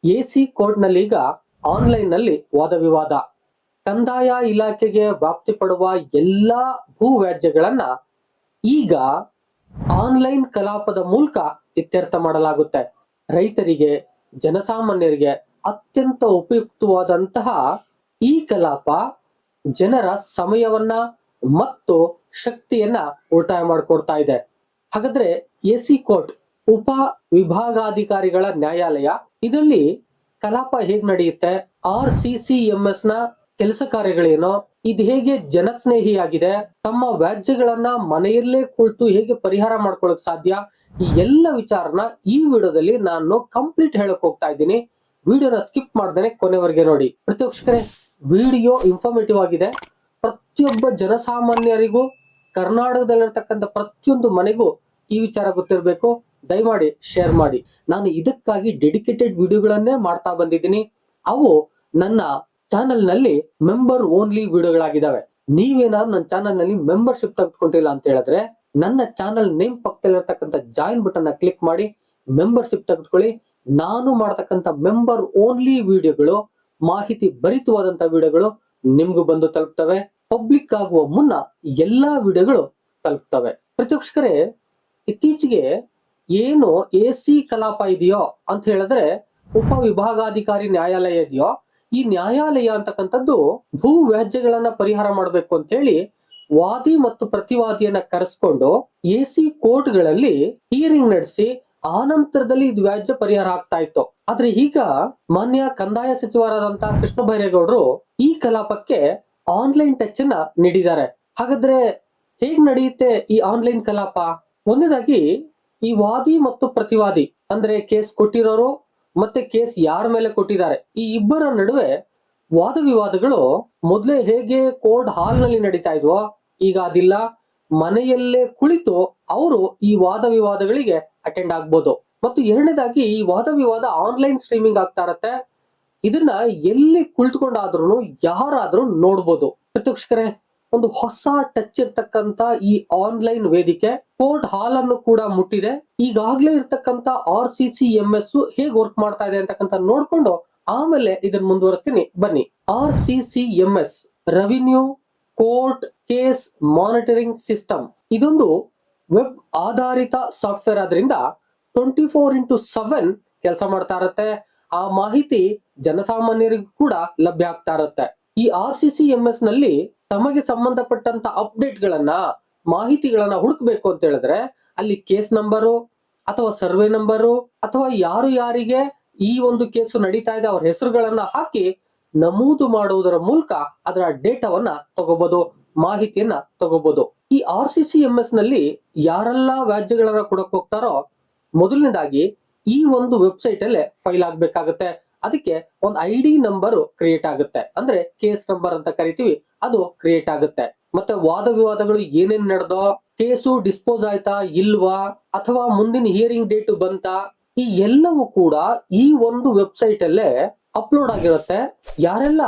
AC court ನಲ್ಲಿ ಈಗ online ನಲ್ಲಿ ವಾದ ವಿವಾದ. ಕಂದಾಯ ಇಲಾಖೆಗೆ ವ್ಯಾಪ್ತಿ ಪಡುವ ಎಲ್ಲಾ ಭೂ ವ್ಯಾಜ್ಯಗಳನ್ನ ಈಗ ಆನ್ಲೈನ್ ಕಲಾಪದ ಮೂಲಕ ಇತ್ಯರ್ಥ ಮಾಡಲಾಗುತ್ತೆ. ರೈತರಿಗೆ, ಜನಸಾಮಾನ್ಯರಿಗೆ ಅತ್ಯಂತ ಉಪಯುಕ್ತವಾದಂತಹ ಈ ಕಲಾಪ ಜನರ ಸಮಯವನ್ನ ಮತ್ತು ಶಕ್ತಿಯನ್ನ ಉಳಿತಾಯ ಮಾಡಿಕೊಡ್ತಾ ಇದೆ. ಹಾಗಾದ್ರೆ ಎಸಿ ಕೋರ್ಟ್ ಉಪ ವಿಭಾಗಾಧಿಕಾರಿಗಳ ನ್ಯಾಯಾಲಯ ಇದರಲ್ಲಿ ಕಲಾಪ ಹೇಗ್ ನಡೆಯುತ್ತೆ, RCCMS ನ ಕೆಲಸ ಕಾರ್ಯಗಳೇನೋ, ಇದು ಹೇಗೆ ಜನಸ್ನೇಹಿಯಾಗಿದೆ, ತಮ್ಮ ವ್ಯಾಜ್ಯಗಳನ್ನ ಮನೆಯಲ್ಲೇ ಕುಳಿತು ಹೇಗೆ ಪರಿಹಾರ ಮಾಡ್ಕೊಳಕ್ ಸಾಧ್ಯ, ಈ ಎಲ್ಲ ವಿಚಾರನ ಈ ವಿಡಿಯೋದಲ್ಲಿ ನಾನು ಕಂಪ್ಲೀಟ್ ಹೇಳಕ್ ಹೋಗ್ತಾ ಇದ್ದೀನಿ. ವಿಡಿಯೋನ ಸ್ಕಿಪ್ ಮಾಡ್ದೇನೆ ಕೊನೆವರೆಗೆ ನೋಡಿ. ಪ್ರತಿವೀಕ್ಷಕರೇ, ವಿಡಿಯೋ ಇನ್ಫಾರ್ಮೇಟಿವ್ ಆಗಿದೆ. ಪ್ರತಿಯೊಬ್ಬ ಜನಸಾಮಾನ್ಯರಿಗೂ, ಕರ್ನಾಟಕದಲ್ಲಿರ್ತಕ್ಕಂಥ ಪ್ರತಿಯೊಂದು ಮನೆಗೂ ಈ ವಿಚಾರ ಗೊತ್ತಿರಬೇಕು. ದಯಮಾಡಿ ಶೇರ್ ಮಾಡಿ. ನಾನು ಇದಕ್ಕಾಗಿ ಡೆಡಿಕೇಟೆಡ್ ವಿಡಿಯೋಗಳನ್ನೇ ಮಾಡ್ತಾ ಬಂದಿದ್ದೀನಿ. ಅವು ನನ್ನ ಚಾನೆಲ್ ನಲ್ಲಿ ಮೆಂಬರ್ ಓನ್ಲಿ ವಿಡಿಯೋಗಳಾಗಿದ್ದಾವೆ. ನೀವೇನಾದ್ರು ನನ್ನ ಚಾನೆಲ್ ನಲ್ಲಿ ಮೆಂಬರ್ಶಿಪ್ ತೆಗೆದುಕೊಂಡಿಲ್ಲ ಅಂತ ಹೇಳಿದ್ರೆ ನನ್ನ ಚಾನೆಲ್ ನೇಮ್ ಪಕ್ಕದಲ್ಲಿರ್ತಕ್ಕಂಥ ಜಾಯಿನ್ ಬಟನ್ ಕ್ಲಿಕ್ ಮಾಡಿ ಮೆಂಬರ್ಶಿಪ್ ತೆಗೆದುಕೊಳ್ಳಿ. ನಾನು ಮಾಡತಕ್ಕಂಥ ಮೆಂಬರ್ ಓನ್ಲಿ ವಿಡಿಯೋಗಳು, ಮಾಹಿತಿ ಭರಿತವಾದಂತ ವಿಡಿಯೋಗಳು ನಿಮ್ಗೂ ಬಂದು ತಲುಪ್ತವೆ. ಪಬ್ಲಿಕ್ ಆಗುವ ಮುನ್ನ ಎಲ್ಲಾ ವಿಡಿಯೋಗಳು ತಲುಪ್ತವೆ. ಪ್ರತಿವೀಕ್ಷಕರೇ, ಇತ್ತೀಚೆಗೆ ಏನು ಎಸಿ ಕಲಾಪ ಇದೆಯೋ ಅಂತ ಹೇಳಿದ್ರೆ ಉಪ ವಿಭಾಗಾಧಿಕಾರಿ ನ್ಯಾಯಾಲಯ ಇದೆಯೋ, ಈ ನ್ಯಾಯಾಲಯ ಅಂತಕ್ಕಂಥದ್ದು ಭೂ ವ್ಯಾಜ್ಯಗಳನ್ನ ಪರಿಹಾರ ಮಾಡಬೇಕು ಅಂತ ಹೇಳಿ ವಾದಿ ಮತ್ತು ಪ್ರತಿವಾದಿಯನ್ನ ಕರೆಸ್ಕೊಂಡು ಎಸಿ ಕೋರ್ಟ್ಗಳಲ್ಲಿ ಹಿಯರಿಂಗ್ ನಡೆಸಿ ಆನಂತರದಲ್ಲಿ ಇದು ವ್ಯಾಜ್ಯ ಪರಿಹಾರ ಆಗ್ತಾ ಇತ್ತು. ಆದ್ರೆ ಈಗ ಮಾನ್ಯ ಕಂದಾಯ ಸಚಿವರಾದಂತಹ ಕೃಷ್ಣ ಬೈರೇಗೌಡರು ಈ ಕಲಾಪಕ್ಕೆ ಆನ್ಲೈನ್ ಟಚ್ ಅನ್ನ ನೀಡಿದ್ದಾರೆ. ಹಾಗಾದ್ರೆ ಹೇಗ್ ನಡೆಯುತ್ತೆ ಈ ಆನ್ಲೈನ್ ಕಲಾಪ? ಒಂದನೇದಾಗಿ ಈ ವಾದಿ ಮತ್ತು ಪ್ರತಿವಾದಿ ಅಂದ್ರೆ ಕೇಸ್ ಕೊಟ್ಟಿರೋರು ಮತ್ತೆ ಕೇಸ್ ಯಾರ ಮೇಲೆ ಕೊಟ್ಟಿದ್ದಾರೆ ಈ ಇಬ್ಬರ ನಡುವೆ ವಾದ ವಿವಾದಗಳು ಮೊದಲೇ ಹೇಗೆ ಕೋರ್ಟ್ ಹಾಲ್ ನಲ್ಲಿ ನಡೀತಾ ಇದ್ವೋ ಈಗ ಅದಿಲ್ಲ. ಮನೆಯಲ್ಲೇ ಕುಳಿತು ಅವರು ಈ ವಾದ ವಿವಾದಗಳಿಗೆ ಅಟೆಂಡ್ ಆಗ್ಬೋದು. ಮತ್ತು ಎರಡನೇದಾಗಿ ಈ ವಾದ ವಿವಾದ ಆನ್ಲೈನ್ ಸ್ಟ್ರೀಮಿಂಗ್ ಆಗ್ತಾ ಇರತ್ತೆ. ಇದನ್ನ ಎಲ್ಲಿ ಕುಳಿತುಕೊಂಡಾದ್ರೂ ಯಾರಾದ್ರೂ ನೋಡ್ಬೋದು. ಪ್ರತಿವೀಕ್ಷಕರೇ, ಒಂದು ಹೊಸ ಟಚ್ ಇರ್ತಕ್ಕಂತ ಈ ಆನ್ಲೈನ್ ವೇದಿಕೆ ಕೋರ್ಟ್ ಹಾಲ್ ಅನ್ನು ಕೂಡ ಮುಟ್ಟಿದೆ. ಈಗಾಗ್ಲೇ ಇರ್ತಕ್ಕಂತ RCCMS ಹೇಗ್ ವರ್ಕ್ ಮಾಡ್ತಾ ಇದೆ ಅಂತಕ್ಕಂತ ನೋಡ್ಕೊಂಡು ಆಮೇಲೆ ಇದನ್ನ ಮುಂದುವರಿಸ್ತೀನಿ ಬನ್ನಿ. RCCMS revenue court case monitoring system ಇದೊಂದು ವೆಬ್ ಆಧಾರಿತ ಸಾಫ್ಟ್ವೇರ್ ಆದ್ರಿಂದ 24x7 ಕೆಲಸ ಮಾಡ್ತಾ ಇರತ್ತೆ. ಆ ಮಾಹಿತಿ ಜನಸಾಮಾನ್ಯರಿಗೂ ಕೂಡ ಲಭ್ಯ ಆಗ್ತಾ ಇರುತ್ತೆ. ಈ RCCMS ನಲ್ಲಿ ತಮಗೆ ಸಂಬಂಧಪಟ್ಟಂತ ಅಪ್ಡೇಟ್ ಗಳನ್ನ, ಮಾಹಿತಿಗಳನ್ನ ಹುಡುಕ್ಬೇಕು ಅಂತ ಹೇಳಿದ್ರೆ ಅಲ್ಲಿ ಕೇಸ್ ನಂಬರು ಅಥವಾ ಸರ್ವೆ ನಂಬರು ಅಥವಾ ಯಾರಿಗೆ ಈ ಒಂದು ಕೇಸು ನಡೀತಾ ಇದೆ ಅವ್ರ ಹೆಸರುಗಳನ್ನ ಹಾಕಿ ನಮೂದು ಮಾಡುವುದರ ಮೂಲಕ ಅದರ ಡೇಟಾವನ್ನ ತಗೋಬಹುದು, ಮಾಹಿತಿಯನ್ನ ತಗೋಬಹುದು. ಈ RCCMS ನಲ್ಲಿ ಯಾರೆಲ್ಲ ವ್ಯಾಜ್ಯಗಳನ್ನ ಕೊಡಕ್ ಹೋಗ್ತಾರೋ ಮೊದಲನೇದಾಗಿ ಈ ಒಂದು ವೆಬ್ಸೈಟ್ ಅಲ್ಲೇ ಫೈಲ್ ಆಗ್ಬೇಕಾಗತ್ತೆ. ಅದಕ್ಕೆ ಒಂದು ID ನಂಬರ್ ಕ್ರಿಯೇಟ್ ಆಗುತ್ತೆ, ಅಂದ್ರೆ ಕೇಸ್ ನಂಬರ್ ಅಂತ ಕರಿತೀವಿ, ಅದು ಕ್ರಿಯೇಟ್ ಆಗುತ್ತೆ. ಮತ್ತೆ ವಾದ ವಿವಾದಗಳು ಏನೇನ್ ನಡೆದೋ, ಕೇಸು ಡಿಸ್ಪೋಸ್ ಆಯ್ತಾ ಇಲ್ವಾ, ಅಥವಾ ಮುಂದಿನ ಹಿಯರಿಂಗ್ ಡೇಟ್ ಬಂತಾ, ಈ ಎಲ್ಲವೂ ಕೂಡ ಈ ಒಂದು ವೆಬ್ಸೈಟ್ ಅಲ್ಲೇ ಅಪ್ಲೋಡ್ ಆಗಿರುತ್ತೆ. ಯಾರೆಲ್ಲ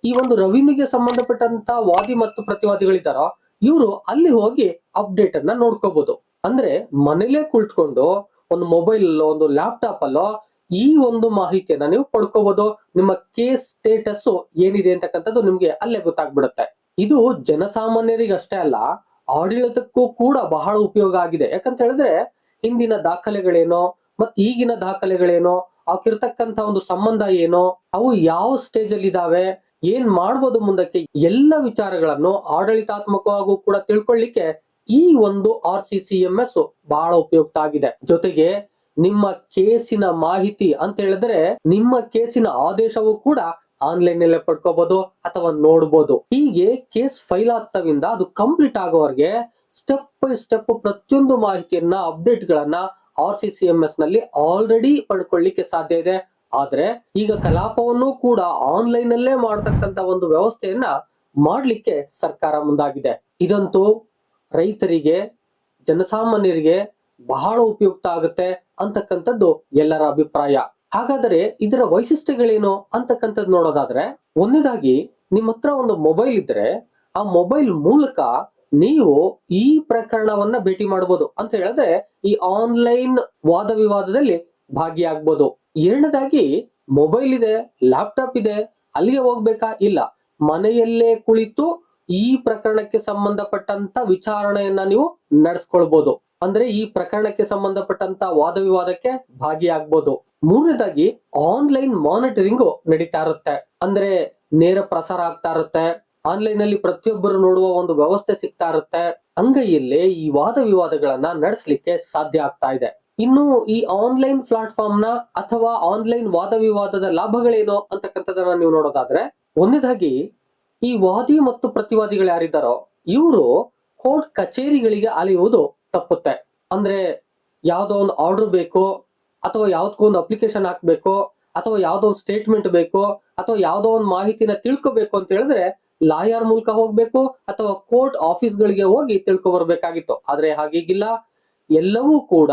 ಈ ಒಂದು ರೆವಿನ್ಯೂಗೆ ಸಂಬಂಧಪಟ್ಟಂತ ವಾದಿ ಮತ್ತು ಪ್ರತಿವಾದಿಗಳಿದ್ದಾರೋ ಇವರು ಅಲ್ಲಿ ಹೋಗಿ ಅಪ್ಡೇಟ್ ಅನ್ನ ನೋಡ್ಕೋಬಹುದು. ಅಂದ್ರೆ ಮನೇಲೆ ಕುಳಿತುಕೊಂಡು ಒಂದು ಮೊಬೈಲ್ ಅಲ್ಲೋ ಒಂದು ಲ್ಯಾಪ್ಟಾಪ್ ಅಲ್ಲೋ ಈ ಒಂದು ಮಾಹಿತಿಯನ್ನ ನೀವು ಪಡ್ಕೋಬಹುದು. ನಿಮ್ಮ ಕೇಸ್ ಸ್ಟೇಟಸ್ ಏನಿದೆ ಅಂತಕ್ಕಂಥದ್ದು ನಿಮ್ಗೆ ಅಲ್ಲೇ ಗೊತ್ತಾಗ್ಬಿಡುತ್ತೆ. ಇದು ಜನಸಾಮಾನ್ಯರಿಗೆ ಅಷ್ಟೇ ಅಲ್ಲ, ಆಡಳಿತಕ್ಕೂ ಕೂಡ ಬಹಳ ಉಪಯೋಗ ಆಗಿದೆ. ಯಾಕಂತ ಹೇಳಿದ್ರೆ ಹಿಂದಿನ ದಾಖಲೆಗಳೇನೋ ಮತ್ ಈಗಿನ ದಾಖಲೆಗಳೇನೋ, ಅವಕ್ಕಿರ್ತಕ್ಕಂತ ಒಂದು ಸಂಬಂಧ ಏನೋ, ಅವು ಯಾವ ಸ್ಟೇಜ್ ಅಲ್ಲಿ ಇದಾವೆ, ಏನ್ ಮಾಡ್ಬೋದು ಮುಂದಕ್ಕೆ, ಎಲ್ಲ ವಿಚಾರಗಳನ್ನು ಆಡಳಿತಾತ್ಮಕವಾಗೂ ಕೂಡ ತಿಳ್ಕೊಳ್ಳಿಕ್ಕೆ ಈ ಒಂದು RCCMS ಬಹಳ ಉಪಯುಕ್ತ ಆಗಿದೆ. ಜೊತೆಗೆ ನಿಮ್ಮ ಕೇಸಿನ ಮಾಹಿತಿ ಅಂತ ಹೇಳಿದ್ರೆ ನಿಮ್ಮ ಕೇಸಿನ ಆದೇಶವು ಕೂಡ ಆನ್ಲೈನ್ ಅಲ್ಲೇ ಪಡ್ಕೋಬಹುದು ಅಥವಾ ನೋಡ್ಬೋದು. ಹೀಗೆ ಕೇಸ್ ಫೈಲ್ ಆಗ್ತವಿಂದ ಅದು ಕಂಪ್ಲೀಟ್ ಆಗೋವರೆಗೆ ಸ್ಟೆಪ್ ಬೈ ಸ್ಟೆಪ್ ಪ್ರತಿಯೊಂದು ಮಾಹಿತಿಯನ್ನ, ಅಪ್ಡೇಟ್ ಗಳನ್ನ RCCMS ನಲ್ಲಿ ಆಲ್ರೆಡಿ ಪಡ್ಕೊಳ್ಳಿಕ್ಕೆ ಸಾಧ್ಯ ಇದೆ. ಆದ್ರೆ ಈಗ ಕಲಾಪವನ್ನು ಕೂಡ ಆನ್ಲೈನ್ ಅಲ್ಲೇ ಮಾಡತಕ್ಕಂತ ಒಂದು ವ್ಯವಸ್ಥೆಯನ್ನ ಮಾಡ್ಲಿಕ್ಕೆ ಸರ್ಕಾರ ಮುಂದಾಗಿದೆ. ಇದಂತೂ ರೈತರಿಗೆ, ಜನಸಾಮಾನ್ಯರಿಗೆ ಬಹಳ ಉಪಯುಕ್ತ ಆಗುತ್ತೆ ಅಂತಕ್ಕಂಥದ್ದು ಎಲ್ಲರ ಅಭಿಪ್ರಾಯ. ಹಾಗಾದರೆ ಇದರ ವೈಶಿಷ್ಟ್ಯಗಳೇನು ಅಂತಕ್ಕಂಥದ್ದು ನೋಡೋದಾದ್ರೆ, ಒಂದನೇದಾಗಿ ನಿಮ್ಮ ಹತ್ರ ಒಂದು ಮೊಬೈಲ್ ಇದ್ರೆ ಆ ಮೊಬೈಲ್ ಮೂಲಕ ನೀವು ಈ ಪ್ರಕರಣವನ್ನ ಭೇಟಿ ಮಾಡಬಹುದು. ಅಂತ ಹೇಳಿದ್ರೆ ಈ ಆನ್ಲೈನ್ ವಾದ ವಿವಾದದಲ್ಲಿ ಭಾಗಿಯಾಗಬಹುದು. ಎರಡನೇದಾಗಿ ಮೊಬೈಲ್ ಇದೆ, ಲ್ಯಾಪ್ಟಾಪ್ ಇದೆ, ಅಲ್ಲಿಗೆ ಹೋಗ್ಬೇಕಾ? ಇಲ್ಲ, ಮನೆಯಲ್ಲೇ ಕುಳಿತು ಈ ಪ್ರಕರಣಕ್ಕೆ ಸಂಬಂಧಪಟ್ಟಂತ ವಿಚಾರಣೆಯನ್ನ ನೀವು ನಡೆಸ್ಕೊಳ್ಬಹುದು. ಅಂದ್ರೆ ಈ ಪ್ರಕರಣಕ್ಕೆ ಸಂಬಂಧಪಟ್ಟಂತ ವಾದ ವಿವಾದಕ್ಕೆ ಭಾಗಿಯಾಗಬಹುದು. ಮೂರನೇದಾಗಿ ಆನ್ಲೈನ್ ಮಾನಿಟರಿಂಗ್ ನಡೀತಾ ಇರುತ್ತೆ. ಅಂದ್ರೆ ನೇರ ಪ್ರಸಾರ ಆಗ್ತಾ ಇರುತ್ತೆ. ಆನ್ಲೈನ್ ಅಲ್ಲಿ ಪ್ರತಿಯೊಬ್ಬರು ನೋಡುವ ಒಂದು ವ್ಯವಸ್ಥೆ ಸಿಗ್ತಾ ಇರುತ್ತೆ. ಅಂಗೈಯಲ್ಲೇ ಈ ವಾದ ವಿವಾದಗಳನ್ನ ನಡೆಸಲಿಕ್ಕೆ ಸಾಧ್ಯ ಆಗ್ತಾ ಇದೆ. ಇನ್ನು ಈ ಆನ್ಲೈನ್ ಪ್ಲಾಟ್ಫಾರ್ಮ್ ನ ಅಥವಾ ಆನ್ಲೈನ್ ವಾದ ವಿವಾದದ ಲಾಭಗಳೇನು ಅಂತಕ್ಕಂಥದ್ದನ್ನ ನೀವು ನೋಡೋದಾದ್ರೆ, ಒಂದನೇದಾಗಿ ಈ ವಾದಿ ಮತ್ತು ಪ್ರತಿವಾದಿಗಳು ಯಾರಿದ್ದಾರೋ ಇವರು ಕೋರ್ಟ್ ಕಚೇರಿಗಳಿಗೆ ಅಲೆಯುವುದು ತಪ್ಪುತ್ತೆ. ಅಂದ್ರೆ ಯಾವ್ದೋ ಒಂದು ಆರ್ಡರ್ ಬೇಕು, ಅಥವಾ ಯಾವ್ದಕ್ಕೋ ಒಂದು ಅಪ್ಲಿಕೇಶನ್ ಹಾಕ್ಬೇಕು, ಅಥವಾ ಯಾವ್ದೋ ಒಂದು ಸ್ಟೇಟ್ಮೆಂಟ್ ಬೇಕು, ಅಥವಾ ಯಾವ್ದೋ ಒಂದು ಮಾಹಿತಿನ ತಿಳ್ಕೊಬೇಕು ಅಂತ ಹೇಳಿದ್ರೆ ಲಾಯರ್ ಮೂಲಕ ಹೋಗ್ಬೇಕು, ಅಥವಾ ಕೋರ್ಟ್ ಆಫೀಸ್ ಗಳಿಗೆ ಹೋಗಿ ತಿಳ್ಕೊ ಬರ್ಬೇಕಾಗಿತ್ತು. ಆದ್ರೆ ಹಾಗೀಗಿಲ್ಲ, ಎಲ್ಲವೂ ಕೂಡ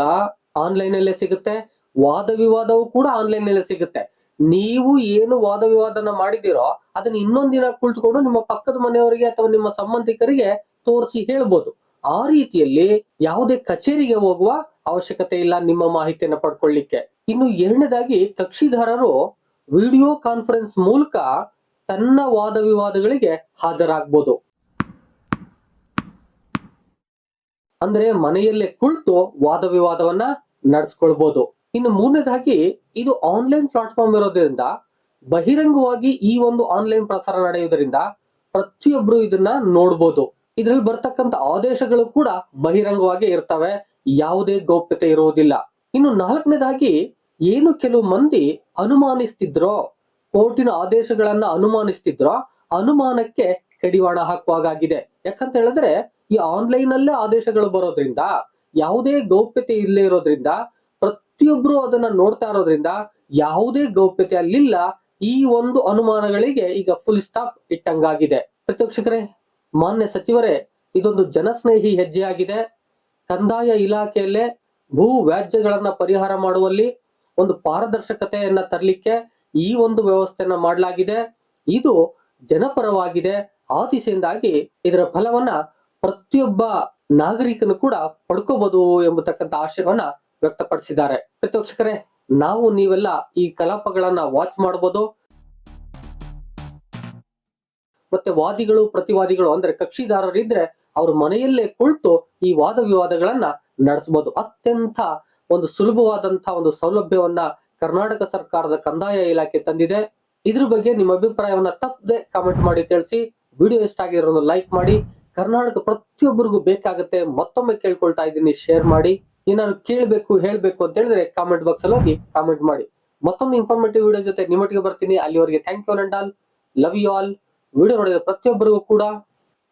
ಆನ್ಲೈನ್ ಅಲ್ಲೇ ಸಿಗುತ್ತೆ. ವಾದ ವಿವಾದವೂ ಕೂಡ ಆನ್ಲೈನ್ ಅಲ್ಲೇ ಸಿಗುತ್ತೆ. ನೀವು ಏನು ವಾದ ವಿವಾದನ ಮಾಡಿದಿರೋ ಅದನ್ನ ಇನ್ನೊಂದ್ ದಿನ ಕುಳಿತುಕೊಂಡು ನಿಮ್ಮ ಪಕ್ಕದ ಮನೆಯವರಿಗೆ ಅಥವಾ ನಿಮ್ಮ ಸಂಬಂಧಿಕರಿಗೆ ತೋರಿಸಿ ಹೇಳ್ಬೋದು. ಆ ರೀತಿಯಲ್ಲಿ ಯಾವುದೇ ಕಚೇರಿಗೆ ಹೋಗುವ ಅವಶ್ಯಕತೆ ಇಲ್ಲ ನಿಮ್ಮ ಮಾಹಿತಿಯನ್ನ ಪಡ್ಕೊಳ್ಳಿಕ್ಕೆ. ಇನ್ನು ಎರಡನೇದಾಗಿ ಕಕ್ಷಿದಾರರು ವಿಡಿಯೋ ಕಾನ್ಫರೆನ್ಸ್ ಮೂಲಕ ತನ್ನ ವಾದ ವಿವಾದಗಳಿಗೆ ಹಾಜರಾಗಬಹುದು. ಅಂದ್ರೆ ಮನೆಯಲ್ಲೇ ಕುಳಿತು ವಾದ ವಿವಾದವನ್ನ ನಡೆಸ್ಕೊಳ್ಬಹುದು. ಇನ್ನು ಮೂರನೇದಾಗಿ ಇದು ಆನ್ಲೈನ್ ಪ್ಲಾಟ್ಫಾರ್ಮ್ ಇರೋದ್ರಿಂದ ಬಹಿರಂಗವಾಗಿ ಈ ಒಂದು ಆನ್ಲೈನ್ ಪ್ರಸಾರ ನಡೆಯುವುದರಿಂದ ಪ್ರತಿಯೊಬ್ರು ಇದನ್ನ ನೋಡ್ಬೋದು. ಇದ್ರಲ್ಲಿ ಬರ್ತಕ್ಕಂಥ ಆದೇಶಗಳು ಕೂಡ ಬಹಿರಂಗವಾಗಿ ಇರ್ತವೆ, ಯಾವುದೇ ಗೌಪ್ಯತೆ ಇರುವುದಿಲ್ಲ. ಇನ್ನು ನಾಲ್ಕನೇದಾಗಿ ಏನು ಕೆಲವು ಮಂದಿ ಅನುಮಾನಿಸ್ತಿದ್ರೋ, ಕೋರ್ಟಿನ ಆದೇಶಗಳನ್ನ ಅನುಮಾನಿಸ್ತಿದ್ರೋ, ಅನುಮಾನಕ್ಕೆ ಕಡಿವಾಣ ಹಾಕುವಾಗಿದೆ. ಯಾಕಂತ ಹೇಳಿದ್ರೆ ಈ ಆನ್ಲೈನ್ ಅಲ್ಲೇ ಆದೇಶಗಳು ಬರೋದ್ರಿಂದ, ಯಾವುದೇ ಗೌಪ್ಯತೆ ಇಲ್ಲೇ ಇರೋದ್ರಿಂದ, ಪ್ರತಿಯೊಬ್ರು ಅದನ್ನ ನೋಡ್ತಾ ಇರೋದ್ರಿಂದ ಯಾವುದೇ ಗೌಪ್ಯತೆ ಅಲ್ಲಿಲ್ಲ. ಈ ಒಂದು ಅನುಮಾನಗಳಿಗೆ ಈಗ ಫುಲ್ ಸ್ಟಾಪ್ ಇಟ್ಟಂಗಾಗಿದೆ. ಪ್ರತಿಪಕ್ಷಕರೇ, ಮಾನ್ಯ ಸಚಿವರೇ, ಇದೊಂದು ಜನಸ್ನೇಹಿ ಹೆಜ್ಜೆಯಾಗಿದೆ. ಕಂದಾಯ ಇಲಾಖೆಯಲ್ಲೇ ಭೂ ವ್ಯಾಜ್ಯಗಳನ್ನ ಪರಿಹಾರ ಮಾಡುವಲ್ಲಿ ಒಂದು ಪಾರದರ್ಶಕತೆಯನ್ನ ತರಲಿಕ್ಕೆ ಈ ಒಂದು ವ್ಯವಸ್ಥೆಯನ್ನ ಮಾಡಲಾಗಿದೆ. ಇದು ಜನಪರವಾಗಿದೆ. ಆ ದಿಸೆಯಿಂದಾಗಿ ಇದರ ಫಲವನ್ನ ಪ್ರತಿಯೊಬ್ಬ ನಾಗರಿಕನು ಕೂಡ ಪಡ್ಕೋಬಹುದು ಎಂಬತಕ್ಕಂಥ ಆಶಯವನ್ನ ವ್ಯಕ್ತಪಡಿಸಿದ್ದಾರೆ. ಪ್ರತಿಪಕ್ಷಕರೇ, ನಾವು ನೀವೆಲ್ಲ ಈ ಕಲಾಪಗಳನ್ನ ವಾಚ್ ಮಾಡಬಹುದು. ಮತ್ತೆ ವಾದಿಗಳು ಪ್ರತಿವಾದಿಗಳು ಅಂದ್ರೆ ಕಕ್ಷಿದಾರರಿದ್ರೆ ಅವ್ರ ಮನೆಯಲ್ಲೇ ಕುಳಿತು ಈ ವಾದ ವಿವಾದಗಳನ್ನ ನಡೆಸಬಹುದು. ಅತ್ಯಂತ ಒಂದು ಸುಲಭವಾದಂತಹ ಒಂದು ಸೌಲಭ್ಯವನ್ನ ಕರ್ನಾಟಕ ಸರ್ಕಾರದ ಕಂದಾಯ ಇಲಾಖೆ ತಂದಿದೆ. ಇದ್ರ ಬಗ್ಗೆ ನಿಮ್ಮ ಅಭಿಪ್ರಾಯವನ್ನ ತಪ್ಪದೆ ಕಾಮೆಂಟ್ ಮಾಡಿ ತಿಳಿಸಿ. ವಿಡಿಯೋ ಇಷ್ಟ ಆಗಿರೋದು ಲೈಕ್ ಮಾಡಿ. ಕರ್ನಾಟಕ ಪ್ರತಿಯೊಬ್ಬರಿಗೂ ಬೇಕಾಗುತ್ತೆ. ಮತ್ತೊಮ್ಮೆ ಕೇಳ್ಕೊಳ್ತಾ ಇದ್ದೀನಿ, ಶೇರ್ ಮಾಡಿ. ಏನಾದ್ರು ಕೇಳಬೇಕು ಹೇಳ್ಬೇಕು ಅಂತ ಹೇಳಿದ್ರೆ ಕಾಮೆಂಟ್ ಬಾಕ್ಸ್ ಅಲ್ಲಿ ಹೋಗಿ ಕಾಮೆಂಟ್ ಮಾಡಿ. ಮತ್ತೊಂದು ಇನ್ಫಾರ್ಮೇಟಿವ್ ವಿಡಿಯೋ ಜೊತೆ ನಿಮ್ಮೊಟ್ಟಿಗೆ ಬರ್ತೀನಿ. ಅಲ್ಲಿವರೆಗೆ thank you and all, love you all. Video ನೋಡಿದ ಪ್ರತಿಯೊಬ್ಬರಿಗೂ ಕೂಡ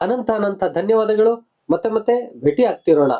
ಅನಂತ ಧನ್ಯವಾದಗಳು. ಮತ್ತೆ ಭೇಟಿ ಆಗ್ತಿರೋಣ.